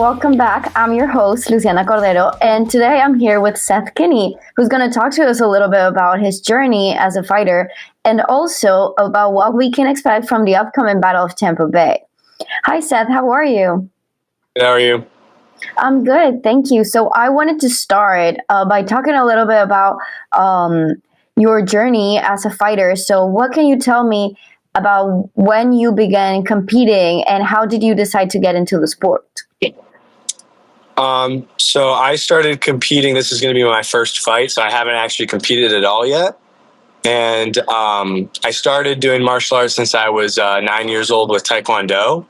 welcome back. I'm your host, Luciana Cordero, and today I'm here with Seth Kinney, who's going to talk to us a little bit about his journey as a fighter and also about what we can expect from the upcoming Battle of Tampa Bay. Hi, Seth. How are you? How are you? I'm good. Thank you. So I wanted to start by talking a little bit about your journey as a fighter. So what can you tell me about when you began competing and how did you decide to get into the sport? So I started competing. This is going to be my first fight, so I haven't actually competed at all yet. And I started doing martial arts since I was 9 years old with Taekwondo.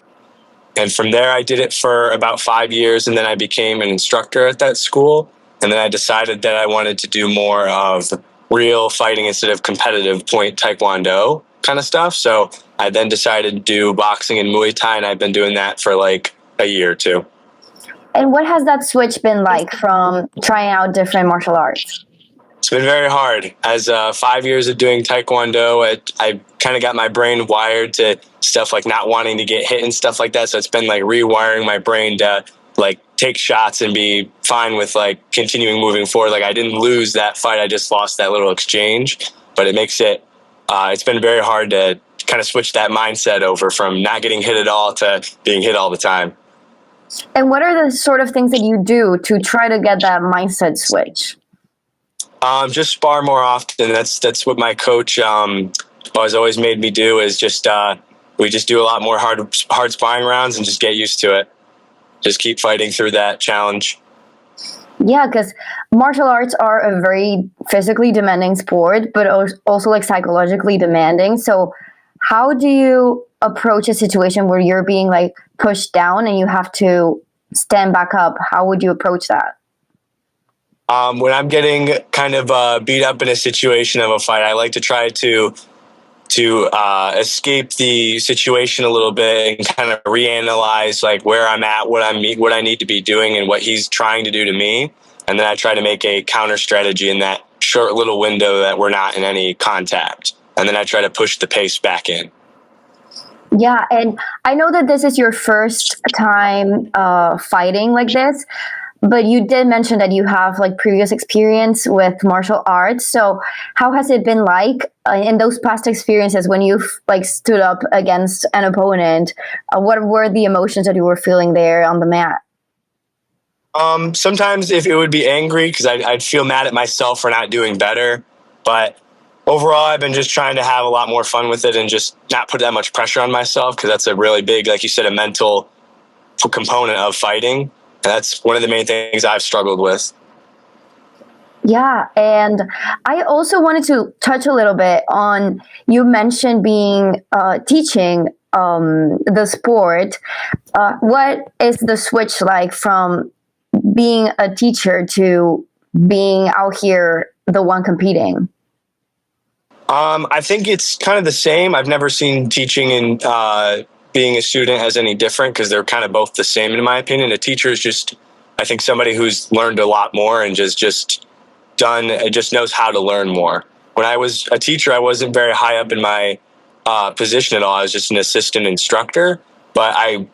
And from there, I did it for about 5 years, and then I became an instructor at that school. And then I decided that I wanted to do more of real fighting instead of competitive point Taekwondo kind of stuff. So I then decided to do boxing and Muay Thai, and I've been doing that for like a year or two. And what has that switch been like from trying out different martial arts? It's been very hard. As 5 years of doing Taekwondo, I kind of got my brain wired to stuff like not wanting to get hit and stuff like that. So it's been like rewiring my brain to like take shots and be fine with like continuing moving forward. Like I didn't lose that fight. I just lost that little exchange, but it makes it, it's been very hard to kind of switch that mindset over from not getting hit at all to being hit all the time. And what are the sort of things that you do to try to get that mindset switch? Just spar more often. That's what my coach has always made me do. Is just we just do a lot more hard sparring rounds and just get used to it. Just keep fighting through that challenge. Yeah, because martial arts are a very physically demanding sport, but also like psychologically demanding. So how do you approach a situation where you're being like pushed down and you have to stand back up? How would you approach that? When I'm getting kind of beat up in a situation of a fight, I like to try to escape the situation a little bit and kind of reanalyze like where I'm at, what I need to be doing, and what he's trying to do to me. And then I try to make a counter strategy in that short little window that we're not in any contact. And then I try to push the pace back in. Yeah, and I know that this is your first time fighting like this, but you did mention that you have like previous experience with martial arts. So how has it been like in those past experiences when you've like stood up against an opponent? What were the emotions that you were feeling there on the mat? Sometimes if it would be angry because I'd feel mad at myself for not doing better. But overall, I've been just trying to have a lot more fun with it and just not put that much pressure on myself, because that's a really big, like you said, a mental component of fighting. And that's one of the main things I've struggled with. Yeah, and I also wanted to touch a little bit on, you mentioned being teaching the sport. What is the switch like from being a teacher to being out here the one competing? I think it's kind of the same. I've never seen teaching and being a student as any different, because they're kind of both the same in my opinion. A teacher is just, I think, somebody who's learned a lot more and just knows how to learn more. When I was a teacher, I wasn't very high up in my position at all. I was just an assistant instructor, but I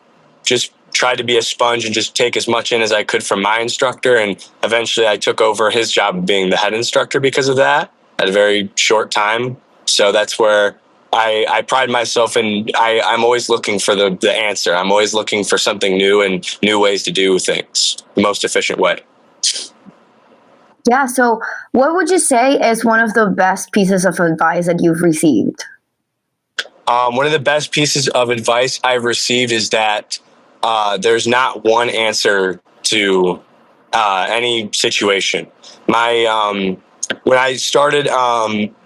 just tried to be a sponge and just take as much in as I could from my instructor. And eventually I took over his job of being the head instructor because of that at a very short time. So that's where I pride myself in. I'm always looking for the answer. I'm always looking for something new and new ways to do things the most efficient way. Yeah, so what would you say is one of the best pieces of advice that you've received? One of the best pieces of advice I've received is that there's not one answer to any situation. When I started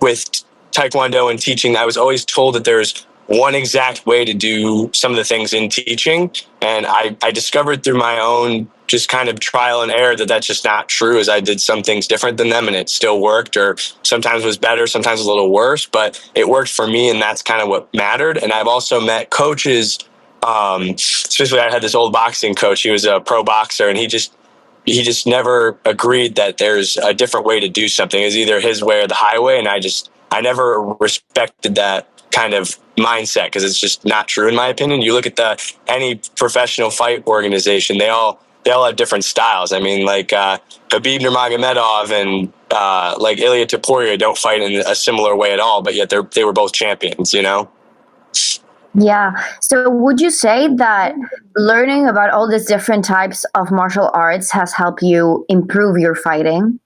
with Taekwondo and teaching, I was always told that there's one exact way to do some of the things in teaching. And I discovered through my own just kind of trial and error that that's just not true, as I did some things different than them and it still worked, or sometimes was better, sometimes a little worse, but it worked for me, and that's kind of what mattered. And I've also met coaches, especially I had this old boxing coach. He was a pro boxer, and he just never agreed that there's a different way to do something. It was either his way or the highway. And I never respected that kind of mindset, because it's just not true in my opinion. You look at any professional fight organization, they all they all have different styles. I mean, like Khabib Nurmagomedov and like Ilia Topuria don't fight in a similar way at all, but yet they were both champions, you know? Yeah. So would you say that learning about all these different types of martial arts has helped you improve your fighting?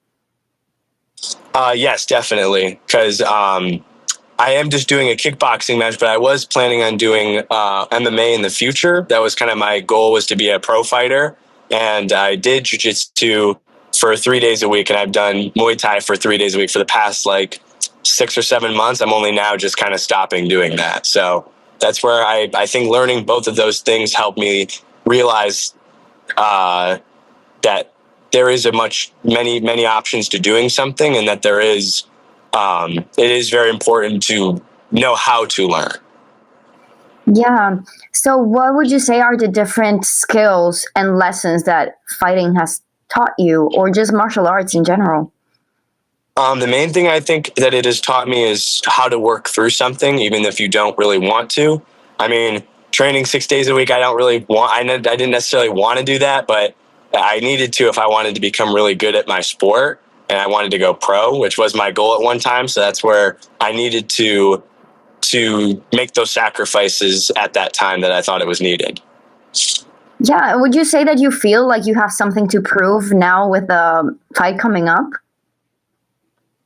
Yes, definitely. Because I am just doing a kickboxing match, but I was planning on doing MMA in the future. That was kind of my goal, was to be a pro fighter. And I did jiu-jitsu for 3 days a week, and I've done Muay Thai for 3 days a week for the past like 6 or 7 months. I'm only now just kind of stopping doing that. So that's where I think learning both of those things helped me realize that there is many options to doing something, and that it is very important to know how to learn. Yeah. So what would you say are the different skills and lessons that fighting has taught you, or just martial arts in general? The main thing I think that it has taught me is how to work through something, even if you don't really want to. I mean, training 6 days a week, I didn't necessarily want to do that, but I needed to if I wanted to become really good at my sport, and I wanted to go pro, which was my goal at one time. So that's where I needed to make those sacrifices at that time that I thought it was needed. Yeah. Would you say that you feel like you have something to prove now with the fight coming up?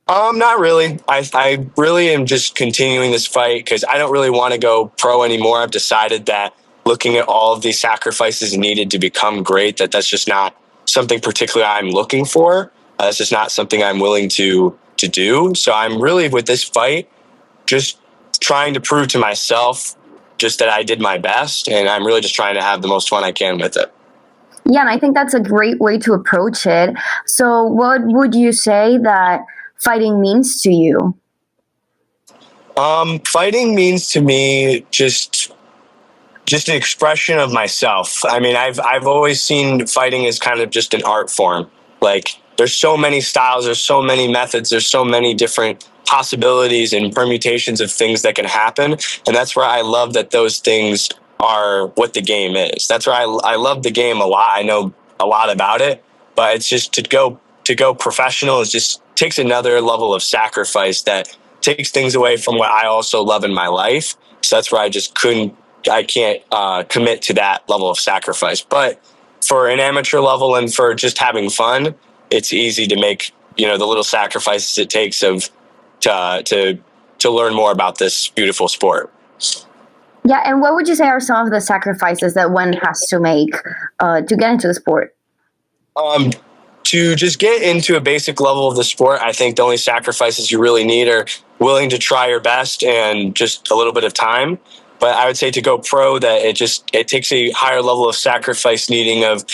Not really. I really am just continuing this fight because I don't really want to go pro anymore. I've decided that looking at all of these sacrifices needed to become great, that's just not something particularly I'm looking for. That's just not something I'm willing to do. So I'm really, with this fight, just trying to prove to myself just that I did my best, and I'm really just trying to have the most fun I can with it. Yeah, and I think that's a great way to approach it. So what would you say that fighting means to you? Fighting means to me just an expression of myself. I mean, I've always seen fighting as kind of just an art form. Like, there's so many styles, there's so many methods, there's so many different possibilities and permutations of things that can happen. And that's where I love that those things are what the game is. That's where I love the game a lot. I know a lot about it, but it's just to go professional is just takes another level of sacrifice that takes things away from what I also love in my life. So that's where I can't commit to that level of sacrifice. But for an amateur level and for just having fun, it's easy to make, the little sacrifices it takes to learn more about this beautiful sport. Yeah, and what would you say are some of the sacrifices that one has to make to get into the sport? To just get into a basic level of the sport, I think the only sacrifices you really need are willing to try your best and just a little bit of time. But I would say to go pro, that it takes a higher level of sacrifice, needing of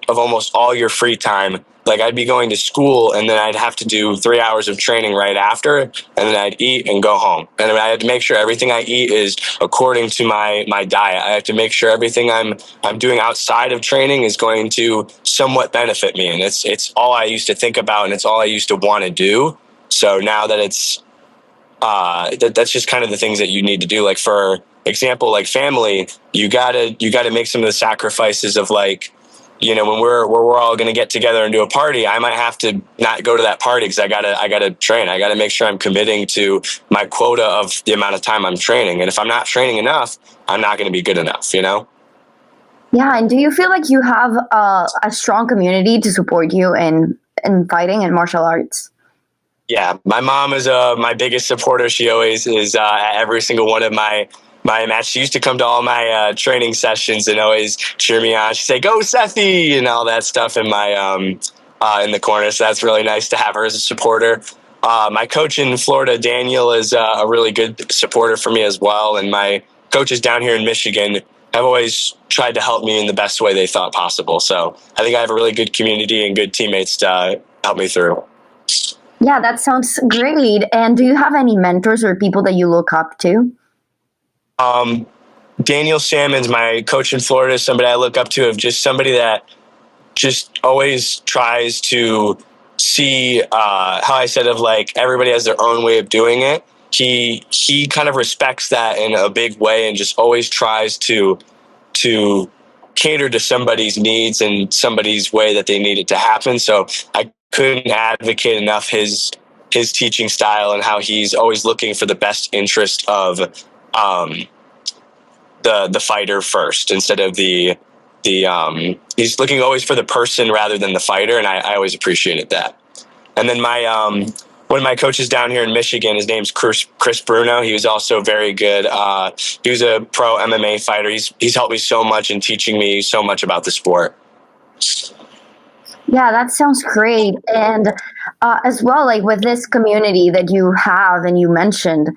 almost all your free time. Like, I'd be going to school, and then I'd have to do 3 hours of training right after, and then I'd eat and go home. And I had to make sure everything I eat is according to my diet. I have to make sure everything I'm doing outside of training is going to somewhat benefit me. And it's all I used to think about, and it's all I used to want to do. So now that it's that's just kind of the things that you need to do. Like, for example, like family, you gotta make some of the sacrifices of, like, when we're all going to get together and do a party, I might have to not go to that party because I gotta train. I gotta make sure I'm committing to my quota of the amount of time I'm training. And if I'm not training enough, I'm not going to be good enough, Yeah, and do you feel like you have a strong community to support you in fighting and martial arts? Yeah, my mom is my biggest supporter. She always is at every single one of my matches. She used to come to all my training sessions and always cheer me on. She'd say, "Go, Sethy," and all that stuff in my in the corner. So that's really nice to have her as a supporter. My coach in Florida, Daniel, is a really good supporter for me as well. And my coaches down here in Michigan have always tried to help me in the best way they thought possible. So I think I have a really good community and good teammates to help me through. Yeah, that sounds great. And do you have any mentors or people that you look up to? Daniel Salmon's my coach in Florida, is somebody I look up to, of just somebody that just always tries to see how I said, of like, everybody has their own way of doing it. He kind of respects that in a big way, and just always tries to cater to somebody's needs and somebody's way that they need it to happen. So I couldn't advocate enough his teaching style and how he's always looking for the best interest of the fighter first instead of the he's looking always for the person rather than the fighter, and I always appreciated that. And then my one of my coaches down here in Michigan, his name's Chris Bruno. He was also very good. He was a pro MMA fighter. He's helped me so much in teaching me so much about the sport. Yeah, that sounds great. And as well, like with this community that you have and you mentioned,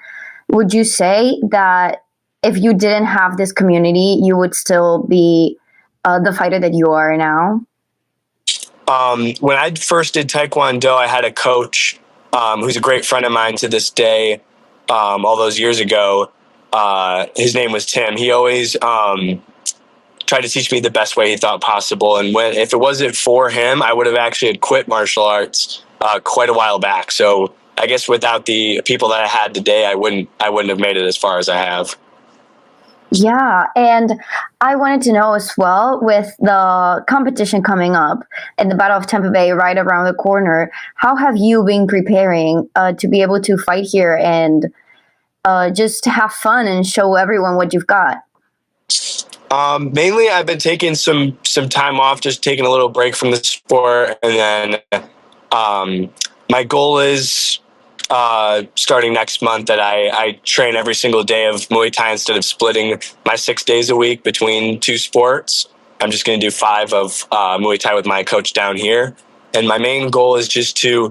would you say that if you didn't have this community, you would still be the fighter that you are now? When I first did Taekwondo, I had a coach who's a great friend of mine to this day, all those years ago. His name was Tim. He always tried to teach me the best way he thought possible. And if it wasn't for him, I would have actually had quit martial arts quite a while back. So I guess without the people that I had today, I wouldn't have made it as far as I have. Yeah, and I wanted to know as well, with the competition coming up and the Battle of Tampa Bay right around the corner, how have you been preparing to be able to fight here and just have fun and show everyone what you've got? Mainly, I've been taking some time off, just taking a little break from the sport, and then my goal is starting next month that I train every single day of Muay Thai instead of splitting my 6 days a week between two sports. I'm just going to do 5 of Muay Thai with my coach down here, and my main goal is just to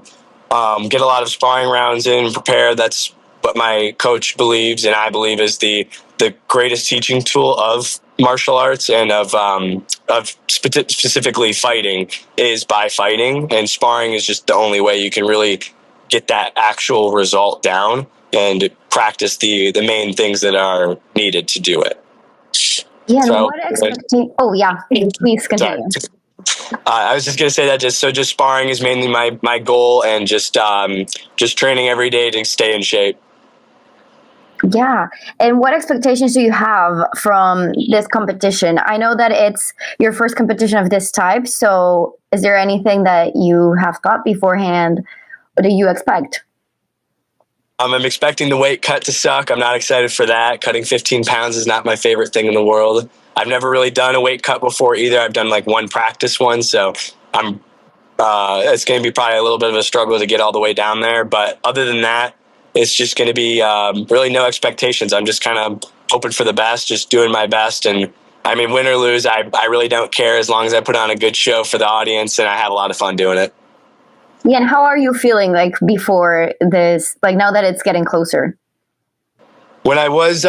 get a lot of sparring rounds in and prepare. That's what my coach believes, and I believe is the greatest teaching tool of martial arts and of specifically fighting is by fighting, and sparring is just the only way you can really get that actual result down and practice the main things that are needed to do it. Yeah, so, what expectation? Oh, yeah, please continue. I was just going to say that just sparring is mainly my goal, and just training every day to stay in shape. Yeah. And what expectations do you have from this competition? I know that it's your first competition of this type. So is there anything that you have thought beforehand? What do you expect? I'm expecting the weight cut to suck. I'm not excited for that. Cutting 15 pounds is not my favorite thing in the world. I've never really done a weight cut before either. I've done like one practice one. So it's going to be probably a little bit of a struggle to get all the way down there. But other than that, it's just going to be really no expectations. I'm just kind of hoping for the best, just doing my best. And I mean, win or lose, I really don't care as long as I put on a good show for the audience and I have a lot of fun doing it. Yeah, and how are you feeling like before this, like now that it's getting closer? When I was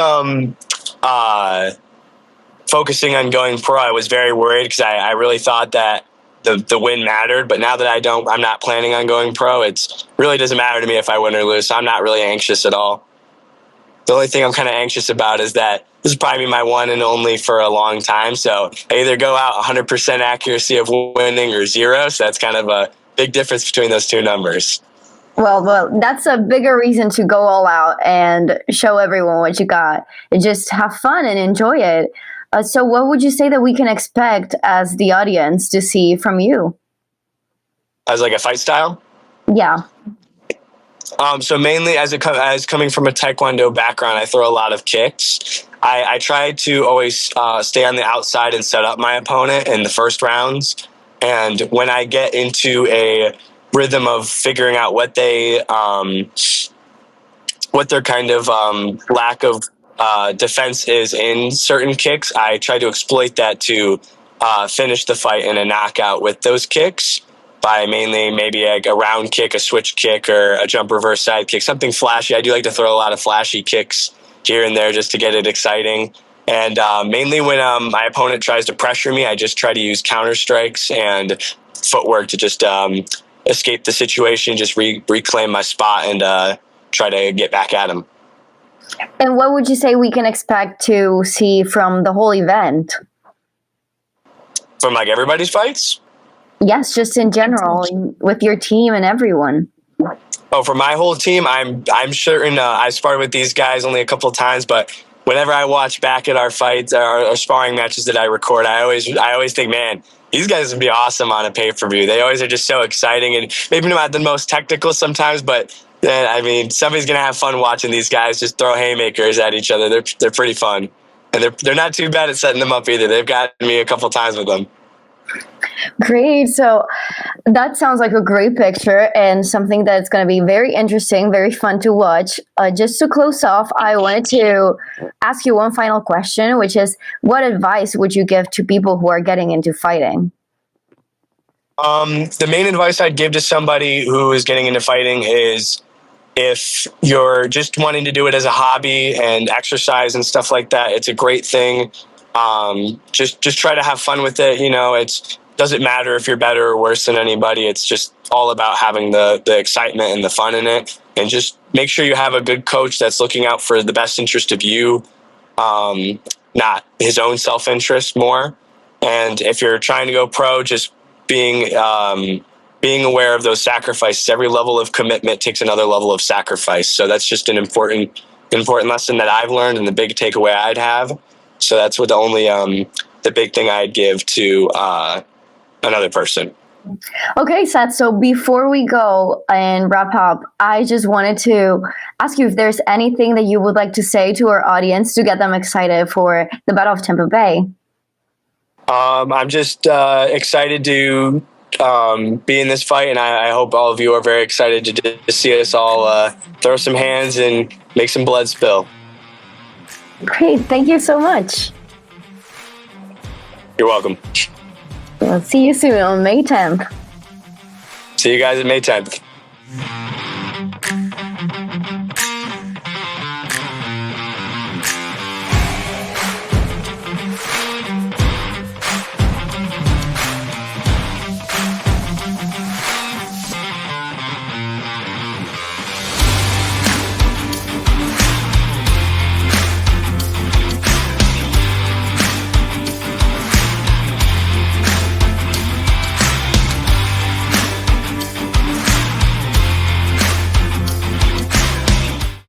focusing on going pro, I was very worried because I really thought that the win mattered, but now that I'm not planning on going pro, it really doesn't matter to me if I win or lose, so I'm not really anxious at all. The only thing I'm kind of anxious about is that this is probably my one and only for a long time, so I either go out 100% accuracy of winning or 0, so that's kind of a big difference between those two numbers. Well, that's a bigger reason to go all out and show everyone what you got and just have fun and enjoy it. So what would you say that we can expect as the audience to see from you? As like a fight style? Yeah. So mainly as coming from a Taekwondo background, I throw a lot of kicks. I try to always stay on the outside and set up my opponent in the first rounds. And when I get into a rhythm of figuring out what their kind of lack of defense is in certain kicks, I try to exploit that to finish the fight in a knockout with those kicks by mainly maybe a round kick, a switch kick, or a jump reverse side kick, something flashy. I do like to throw a lot of flashy kicks here and there just to get it exciting. And mainly when my opponent tries to pressure me, I just try to use counter strikes and footwork to just escape the situation, just reclaim my spot and try to get back at him. And what would you say we can expect to see from the whole event? From like everybody's fights? Yes, just in general, with your team and everyone. Oh, for my whole team, I'm certain I've sparred with these guys only a couple of times, but whenever I watch back at our fights, our sparring matches that I record, I always think, man, these guys would be awesome on a pay-per-view. They always are just so exciting, and maybe not the most technical sometimes, but I mean, somebody's gonna have fun watching these guys just throw haymakers at each other. They're pretty fun, and they're not too bad at setting them up either. They've gotten me a couple times with them. Great. So that sounds like a great picture and something that's going to be very interesting, very fun to watch. Just to close off, I wanted to ask you one final question, which is, what advice would you give to people who are getting into fighting? The main advice I'd give to somebody who is getting into fighting is, if you're just wanting to do it as a hobby and exercise and stuff like that, it's a great thing. Just try to have fun with it. It doesn't matter if you're better or worse than anybody. It's just all about having the excitement and the fun in it. And just make sure you have a good coach that's looking out for the best interest of you, not his own self-interest more. And if you're trying to go pro, just being aware of those sacrifices. Every level of commitment takes another level of sacrifice. So that's just an important lesson that I've learned, and the big takeaway I'd have. So that's what the big thing I'd give to another person. Okay, Seth. So before we go and wrap up, I just wanted to ask you if there's anything that you would like to say to our audience to get them excited for the Battle of Tampa Bay. I'm just excited to be in this fight, and I hope all of you are very excited to see us all throw some hands and make some blood spill. Great. Thank you so much. You're welcome. We'll see you soon on May 10th. See you guys on May 10th.